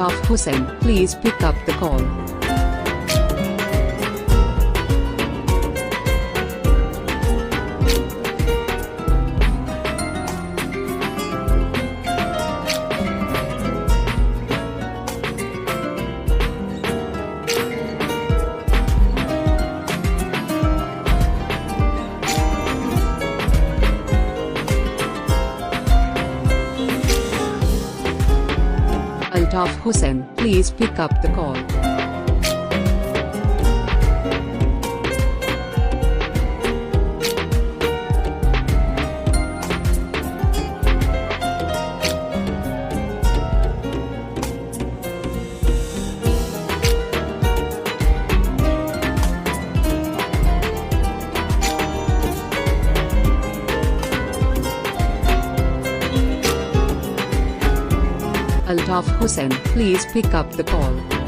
Altaf Hussain, please pick up the call. Altaf Hussain, please pick up the call. Altaf Hussain, please pick up the call.